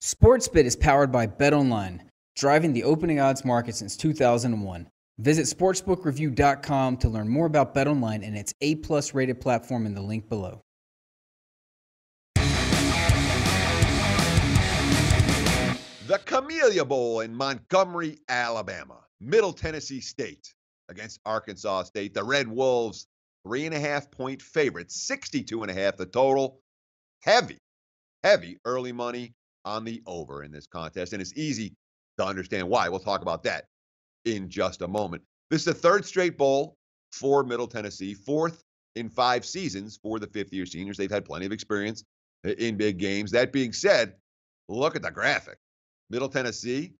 SportsBit is powered by BetOnline, driving the opening odds market since 2001. Visit sportsbookreview.com to learn more about BetOnline and its A+ rated platform in the link below. The Camellia Bowl in Montgomery, Alabama. Middle Tennessee State against Arkansas State. The Red Wolves, 3.5-point favorites, 62.5 the total. Heavy early money on the over in this contest, and it's easy to understand why. We'll talk about that in just a moment. This is the third straight bowl for Middle Tennessee, fourth in 5 seasons for the fifth-year seniors. They've had plenty of experience in big games. That being said, look at the graphic. Middle Tennessee,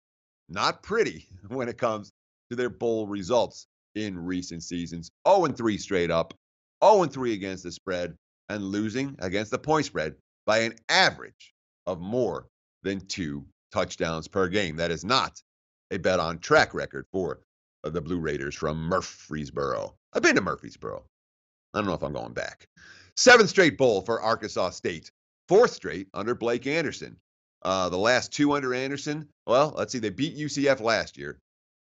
not pretty when it comes to their bowl results in recent seasons. 0-3 straight up, 0-3 against the spread, and losing against the point spread by an average of more than 2 touchdowns per game. That is not a bet on track record for the Blue Raiders from Murfreesboro. I've been to Murfreesboro. I don't know if I'm going back. 7th straight bowl for Arkansas State. 4th straight under Blake Anderson. The last 2 under Anderson, well, let's see, they beat UCF last year,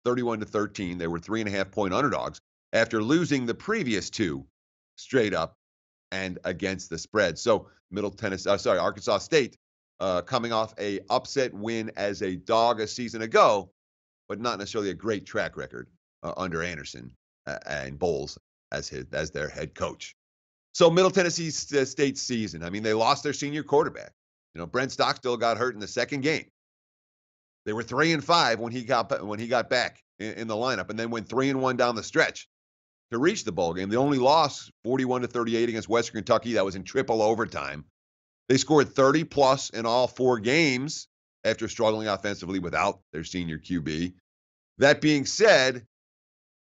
31-13. They were 3.5-point underdogs after losing the previous 2 straight up and against the spread. So Arkansas State coming off a upset win as a dog a season ago, but not necessarily a great track record under Anderson and Bowles as their head coach. So Middle Tennessee State season, I mean, they lost their senior quarterback. Brent Stockstill got hurt in the second game. They were 3-5 when he got back in the lineup, and then went 3-1 down the stretch to reach the bowl game. The only loss, 41-38 against Western Kentucky. That was in triple overtime. They scored 30+ in all 4 games after struggling offensively without their senior QB. That being said,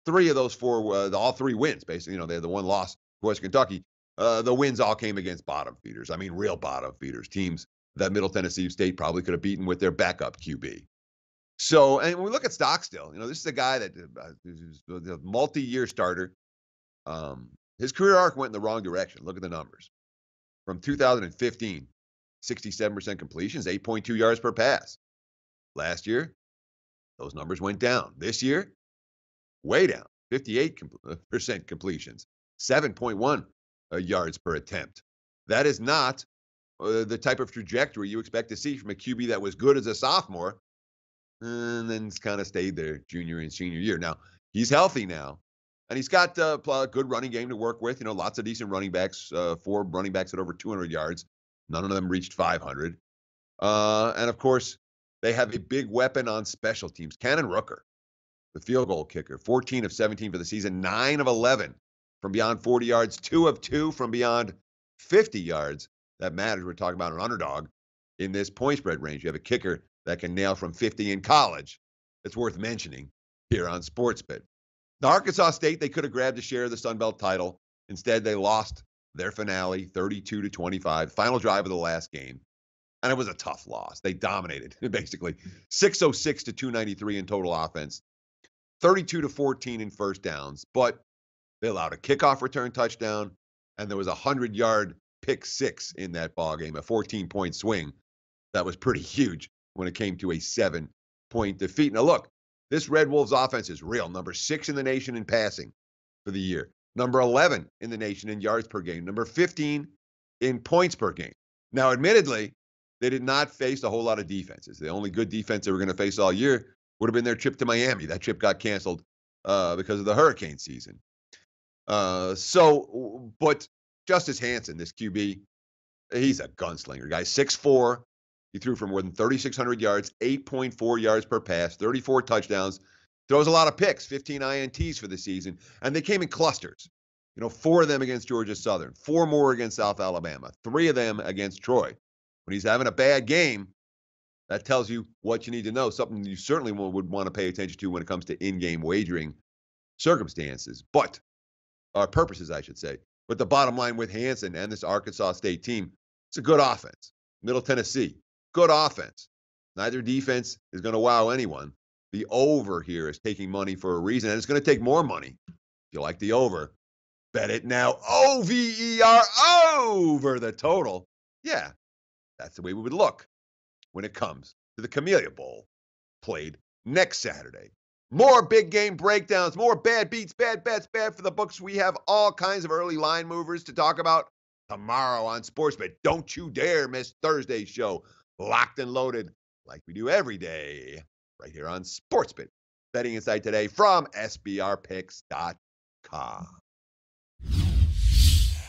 3 of those 4, all 3 wins, basically. They had the one loss to Western Kentucky. The wins all came against bottom feeders. I mean, real bottom feeders, teams that Middle Tennessee State probably could have beaten with their backup QB. So, and when we look at Stockstill, this is a guy that is a multi-year starter. His career arc went in the wrong direction. Look at the numbers. From 2015, 67% completions, 8.2 yards per pass. Last year, those numbers went down. This year, way down, 58% completions, 7.1 yards per attempt. That is not the type of trajectory you expect to see from a QB that was good as a sophomore and then kind of stayed there junior and senior year. Now, he's healthy now, and he's got a good running game to work with. Lots of decent running backs, 4 running backs at over 200 yards. None of them reached 500. And, of course, they have a big weapon on special teams. Cannon Rooker, the field goal kicker, 14 of 17 for the season, 9 of 11 from beyond 40 yards, 2 of 2 from beyond 50 yards. That matters. We're talking about an underdog in this point spread range. You have a kicker that can nail from 50 in college. It's worth mentioning here on SportsBit. Now, Arkansas State, they could have grabbed a share of the Sun Belt title. Instead, they lost their finale, 32-25, final drive of the last game. And it was a tough loss. They dominated, basically. 606-293 in total offense, 32-14 in first downs. But they allowed a kickoff return touchdown, and there was a 100-yard pick 6 in that ballgame, a 14-point swing. That was pretty huge when it came to a 7-point defeat. Now, look, this Red Wolves offense is real. Number 6 in the nation in passing for the year. Number 11 in the nation in yards per game. Number 15 in points per game. Now, admittedly, they did not face a whole lot of defenses. The only good defense they were going to face all year would have been their trip to Miami. That trip got canceled because of the hurricane season. But Justice Hansen, this QB, he's a gunslinger, guy. 6'4". He threw for more than 3,600 yards, 8.4 yards per pass, 34 touchdowns, throws a lot of picks, 15 INTs for the season. And they came in clusters. 4 of them against Georgia Southern, 4 more against South Alabama, 3 of them against Troy. When he's having a bad game, that tells you what you need to know, something you certainly would want to pay attention to when it comes to in-game wagering circumstances, purposes, I should say. But the bottom line with Hansen and this Arkansas State team, it's a good offense. Middle Tennessee, good offense. Neither defense is going to wow anyone. The over here is taking money for a reason, and it's going to take more money. If you like the over, bet it now. OVER over the total. Yeah, that's the way we would look when it comes to the Camellia Bowl, played next Saturday. More big game breakdowns, more bad beats, bad bets, bad for the books. We have all kinds of early line movers to talk about tomorrow on SportsBet. Don't you dare miss Thursday's show. Locked and loaded like we do every day right here on SportsBet. Betting insight today from SBRpicks.com.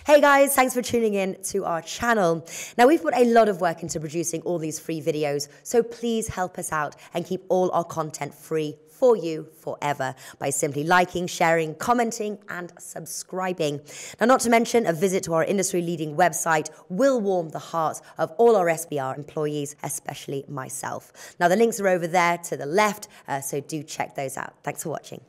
Hey guys, thanks for tuning in to our channel. Now we've put a lot of work into producing all these free videos, so please help us out and keep all our content free for you forever by simply liking, sharing, commenting, and subscribing. Now, not to mention, a visit to our industry-leading website will warm the hearts of all our SBR employees, especially myself. Now, the links are over there to the left, so do check those out. Thanks for watching.